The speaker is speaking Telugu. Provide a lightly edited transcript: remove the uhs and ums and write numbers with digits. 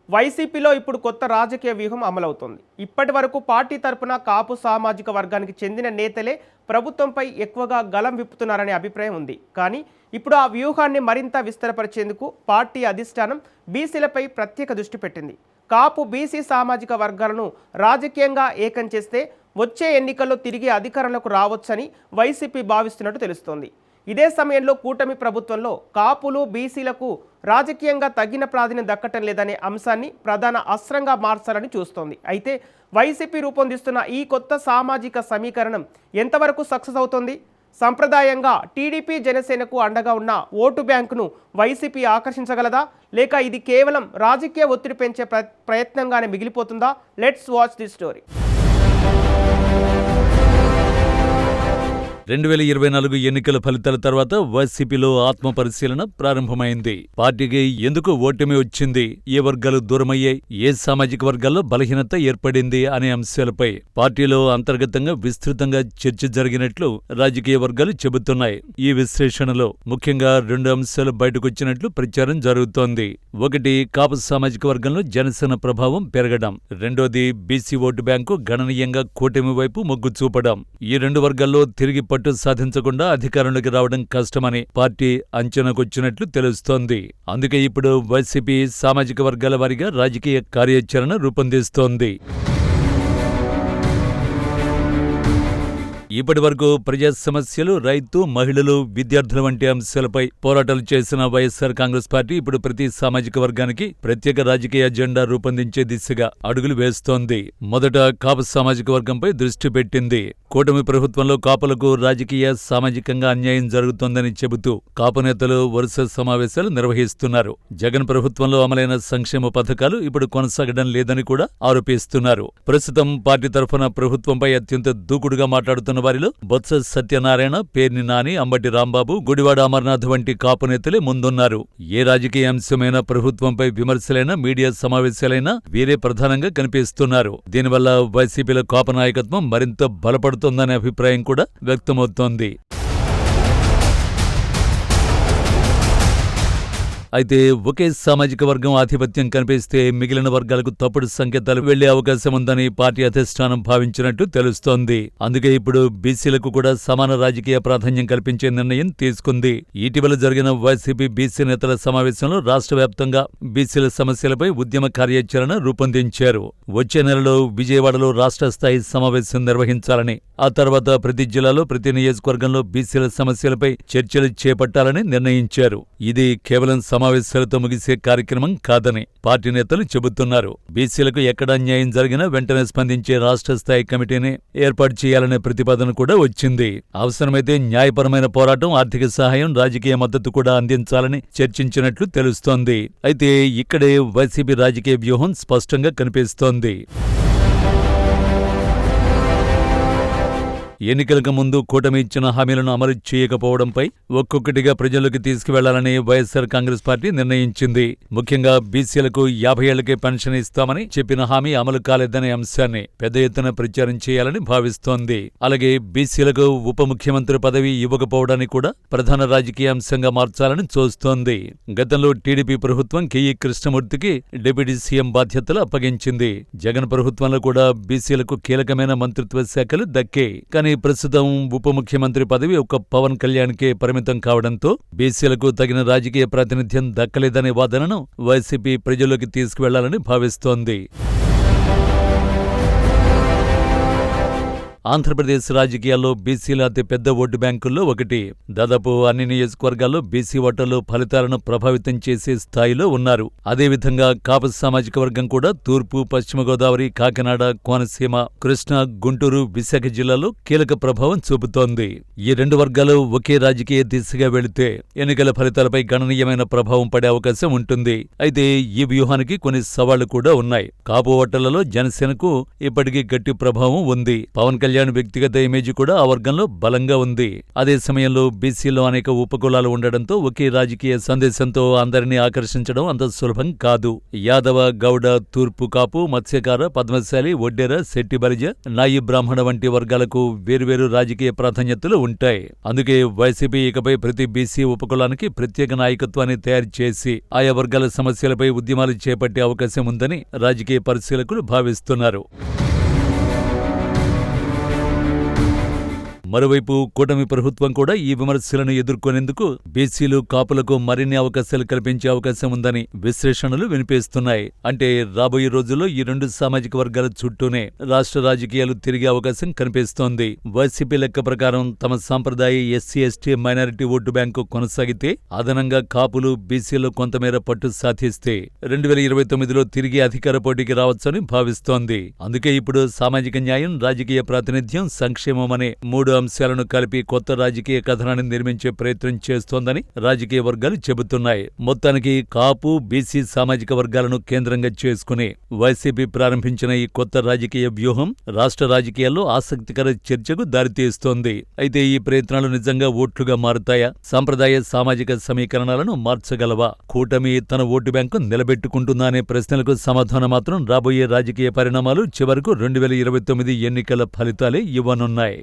వైసీపీలో ఇప్పుడు కొత్త రాజకీయ వ్యూహం అమలవుతోంది. ఇప్పటి వరకు పార్టీ తరపున కాపు సామాజిక వర్గానికి చెందిన నేతలే ప్రభుత్వంపై ఎక్కువగా గలం విప్పుతున్నారనే అభిప్రాయం ఉంది. కానీ ఇప్పుడు ఆ వ్యూహాన్ని మరింత విస్తరపరిచేందుకు పార్టీ అధిష్టానం బీసీలపై ప్రత్యేక దృష్టి పెట్టింది. కాపు బీసీ సామాజిక వర్గాలను రాజకీయంగా ఏకం చేస్తే వచ్చే ఎన్నికల్లో తిరిగి అధికారంలోకి రావచ్చని వైసీపీ భావిస్తున్నట్టు తెలుస్తోంది. ఇదే సమయంలో కూటమి ప్రభుత్వంలో కాపులు బీసీలకు రాజకీయంగా తగిన ప్రాధాన్యం దక్కటం లేదనే అంశాన్ని ప్రధాన అస్త్రంగా మార్చాలని చూస్తోంది. అయితే వైసీపీ రూపొందిస్తున్న ఈ కొత్త సామాజిక సమీకరణం ఎంతవరకు సక్సెస్ అవుతోంది? సంప్రదాయంగా టీడీపీ జనసేనకు అండగా ఉన్న ఓటు బ్యాంకును వైసీపీ ఆకర్షించగలదా, లేక ఇది కేవలం రాజకీయ ఒత్తిడి పెంచే ప్రయత్నంగానే మిగిలిపోతుందా? Let's watch the story. 2024 ఎన్నికల ఫలితాల తర్వాత వైసీపీలో ఆత్మ పరిశీలన ప్రారంభమైంది. పార్టీకి ఎందుకు ఓటమి వచ్చింది, ఏ వర్గాలు దూరమయ్యాయి, ఏ సామాజిక వర్గాల్లో బలహీనత ఏర్పడింది అనే అంశాలపై పార్టీలో అంతర్గతంగా విస్తృతంగా చర్చ జరిగినట్లు రాజకీయ వర్గాలు చెబుతున్నాయి. ఈ విశ్లేషణలో ముఖ్యంగా 2 అంశాలు బయటకొచ్చినట్లు ప్రచారం జరుగుతోంది. ఒకటి, కాపు సామాజిక వర్గంలో జనసేన ప్రభావం పెరగడం. రెండోది, బీసీ ఓటు బ్యాంకు గణనీయంగా కూటమి వైపు మొగ్గు చూపడం. ఈ 2 వర్గాల్లో తిరిగి పట్టు సాధించకుండా అధికారంలోకి రావడం కష్టమని పార్టీ అంచనాకొచ్చినట్లు తెలుస్తోంది. అందుకే ఇప్పుడు వైసీపీ సామాజిక వర్గాల వారీగా రాజకీయ కార్యాచరణ రూపొందిస్తోంది. ఇప్పటి వరకు ప్రజా సమస్యలు, రైతు, మహిళలు, విద్యార్థుల వంటి అంశాలపై పోరాటాలు చేసిన వైఎస్సార్ కాంగ్రెస్ పార్టీ ఇప్పుడు ప్రతి సామాజిక వర్గానికి ప్రత్యేక రాజకీయ అజెండా రూపొందించే దిశగా అడుగులు వేస్తోంది. మొదట కాపు సామాజిక వర్గంపై దృష్టి పెట్టింది. కూటమి ప్రభుత్వంలో కాపులకు రాజకీయ, సామాజికంగా అన్యాయం జరుగుతోందని చెబుతూ కాపు నేతలు వరుస సమావేశాలు నిర్వహిస్తున్నారు. జగన్ ప్రభుత్వంలో అమలైన సంక్షేమ పథకాలు ఇప్పుడు కొనసాగడం లేదని కూడా ఆరోపిస్తున్నారు. ప్రస్తుతం పార్టీ తరఫున ప్రభుత్వంపై అత్యంత దూకుడుగా మాట్లాడుతున్న వారిలో బొత్స సత్యనారాయణ, పేర్ని నాని, అంబటి రాంబాబు, గుడివాడ అమర్నాథ్ వంటి కాపు నేతలే ముందున్నారు. ఏ రాజకీయ అంశమైనా, ప్రభుత్వంపై విమర్శలైనా, మీడియా సమావేశాలైనా వీరే ప్రధానంగా కనిపిస్తున్నారు. దీనివల్ల వైసీపీలో కాపు నాయకత్వం మరింత బలపడుతోందనే అభిప్రాయం కూడా వ్యక్తమవుతోంది. అయితే ఒకే సామాజిక వర్గం ఆధిపత్యం కనిపిస్తే మిగిలిన వర్గాలకు తప్పుడు సంకేతాలు వెళ్లే అవకాశం ఉందని పార్టీ అధిష్టానం భావించినట్టు తెలుస్తోంది. అందుకే ఇప్పుడు బీసీలకు కూడా సమాన రాజకీయ ప్రాధాన్యం కల్పించే నిర్ణయం తీసుకుంది. ఇటీవల జరిగిన వైసీపీ బీసీ నేతల సమావేశంలో రాష్ట్ర వ్యాప్తంగా బీసీల సమస్యలపై ఉద్యమ కార్యాచరణ రూపొందించారు. వచ్చే నెలలో విజయవాడలో రాష్ట్ర స్థాయి సమావేశం నిర్వహించాలని, ఆ తర్వాత ప్రతి జిల్లాలో, ప్రతి నియోజకవర్గంలో బీసీల సమస్యలపై చర్చలు చేపట్టాలని నిర్ణయించారు. ఇది కేవలం సమావేశాలతో ముగిసే కార్యక్రమం కాదని పార్టీ నేతలు చెబుతున్నారు. బీసీలకు ఎక్కడ అన్యాయం జరిగినా వెంటనే స్పందించే రాష్ట్ర స్థాయి కమిటీని ఏర్పాటు చేయాలనే ప్రతిపాదన కూడా వచ్చింది. అవసరమైతే న్యాయపరమైన పోరాటం, ఆర్థిక సహాయం, రాజకీయ మద్దతు కూడా అందించాలని చర్చించినట్లు తెలుస్తోంది. అయితే ఇక్కడే వైసీపీ రాజకీయ వ్యూహం స్పష్టంగా కనిపిస్తోంది. ఎన్నికలకు ముందు కూటమి ఇచ్చిన హామీలను అమలు చేయకపోవడంపై ఒక్కొక్కటిగా ప్రజల్లోకి తీసుకువెళ్లాలని వైఎస్సార్ కాంగ్రెస్ పార్టీ నిర్ణయించింది. ముఖ్యంగా బీసీలకు 50 ఏళ్లకే పెన్షన్ ఇస్తామని చెప్పిన హామీ అమలు కాలేదనే అంశాన్ని పెద్ద ఎత్తున ప్రచారం చేయాలని భావిస్తోంది. అలాగే బీసీలకు ఉప ముఖ్యమంత్రి పదవి ఇవ్వకపోవడాన్ని కూడా ప్రధాన రాజకీయ అంశంగా మార్చాలని చూస్తోంది. గతంలో టీడీపీ ప్రభుత్వం కెఈ కృష్ణమూర్తికి డిప్యూటీ సీఎం బాధ్యతలు అప్పగించింది. జగన్ ప్రభుత్వంలో కూడా బీసీలకు కీలకమైన మంత్రిత్వ శాఖలు దక్కే. కానీ ప్రస్తుతం ఉప ముఖ్యమంత్రి పదవి ఒక్క పవన్ కళ్యాణ్కే పరిమితం కావడంతో బీసీలకు తగిన రాజకీయ ప్రాతినిధ్యం దక్కలేదనే వాదనను వైసీపీ ప్రజల్లోకి తీసుకువెళ్లాలని భావిస్తోంది. ఆంధ్రప్రదేశ్ రాజకీయాల్లో బీసీల అతి పెద్ద ఓటు బ్యాంకుల్లో ఒకటి. దాదాపు అన్ని నియోజకవర్గాల్లో బీసీ ఓటర్లు ఫలితాలను ప్రభావితం చేసే స్థాయిలో ఉన్నారు. అదేవిధంగా కాపు సామాజిక వర్గం కూడా తూర్పు, పశ్చిమ గోదావరి, కాకినాడ, కోనసీమ, కృష్ణా, గుంటూరు, విశాఖ జిల్లాలో కీలక ప్రభావం చూపుతోంది. ఈ 2 వర్గాలు ఒకే రాజకీయ దిశగా వెళితే ఎన్నికల ఫలితాలపై గణనీయమైన ప్రభావం పడే అవకాశం ఉంటుంది. అయితే ఈ వ్యూహానికి కొన్ని సవాళ్లు కూడా ఉన్నాయి. కాపు ఓటర్లలో జనసేనకు ఇప్పటికీ గట్టి ప్రభావం ఉంది. పవన్ కళ్యాణ్ కళ్యాణ్ వ్యక్తిగత ఇమేజ్ కూడా ఆ వర్గంలో బలంగా ఉంది. అదే సమయంలో బీసీలో అనేక ఉపకులాలు ఉండడంతో ఒకే రాజకీయ సందేశంతో అందరినీ ఆకర్షించడం అంత సులభం కాదు. యాదవ, గౌడ, తూర్పు కాపు, మత్స్యకార, పద్మశాలి, ఒడ్డెర, శెట్టి బలిజ, నాయి బ్రాహ్మణ వంటి వర్గాలకు వేర్వేరు రాజకీయ ప్రాధాన్యతలు ఉంటాయి. అందుకే వైసీపీ ఇకపై ప్రతి బీసీ ఉపకులానికి ప్రత్యేక నాయకత్వాన్ని తయారు చేసి ఆయా వర్గాల సమస్యలపై ఉద్యమాలు చేపట్టే అవకాశం ఉందని రాజకీయ పరిశీలకులు భావిస్తున్నారు. మరోవైపు కూటమి ప్రభుత్వం కూడా ఈ విమర్శలను ఎదుర్కొనేందుకు బీసీలు, కాపులకు మరిన్ని అవకాశాలు కల్పించే అవకాశం ఉందని విశ్లేషణలు వినిపిస్తున్నాయి. అంటే రాబోయే రోజుల్లో ఈ రెండు సామాజిక వర్గాల చుట్టూనే రాష్ట్ర రాజకీయాలు తిరిగే అవకాశం కనిపిస్తోంది. వైసీపీ లెక్క ప్రకారం తమ సాంప్రదాయ SC, ST, minority vote bank కొనసాగితే, అదనంగా కాపులు, బీసీలు కొంతమేర పట్టు సాధిస్తే 2029లో తిరిగి అధికార పోటీకి రావచ్చని భావిస్తోంది. అందుకే ఇప్పుడు సామాజిక న్యాయం, రాజకీయ ప్రాతినిధ్యం, సంక్షేమం అనే మూడు అంశాలను కలిపి కొత్త రాజకీయ కథనాన్ని నిర్మించే ప్రయత్నం చేస్తోందని రాజకీయ వర్గాలు చెబుతున్నాయి. మొత్తానికి కాపు, బీసీ సామాజిక వర్గాలను కేంద్రంగా చేసుకుని వైసీపీ ప్రారంభించిన ఈ కొత్త రాజకీయ వ్యూహం రాష్ట్ర రాజకీయాల్లో ఆసక్తికర చర్చకు దారితీస్తోంది. అయితే ఈ ప్రయత్నాలు నిజంగా ఓట్లుగా మారుతాయా? సాంప్రదాయ సామాజిక సమీకరణాలను మార్చగలవా? కూటమి తన ఓటు బ్యాంకు నిలబెట్టుకుంటుందా అనే ప్రశ్నలకు సమాధానం మాత్రం రాబోయే రాజకీయ పరిణామాలు, చివరకు 2029 ఎన్నికల ఫలితాలే ఇవ్వనున్నాయి.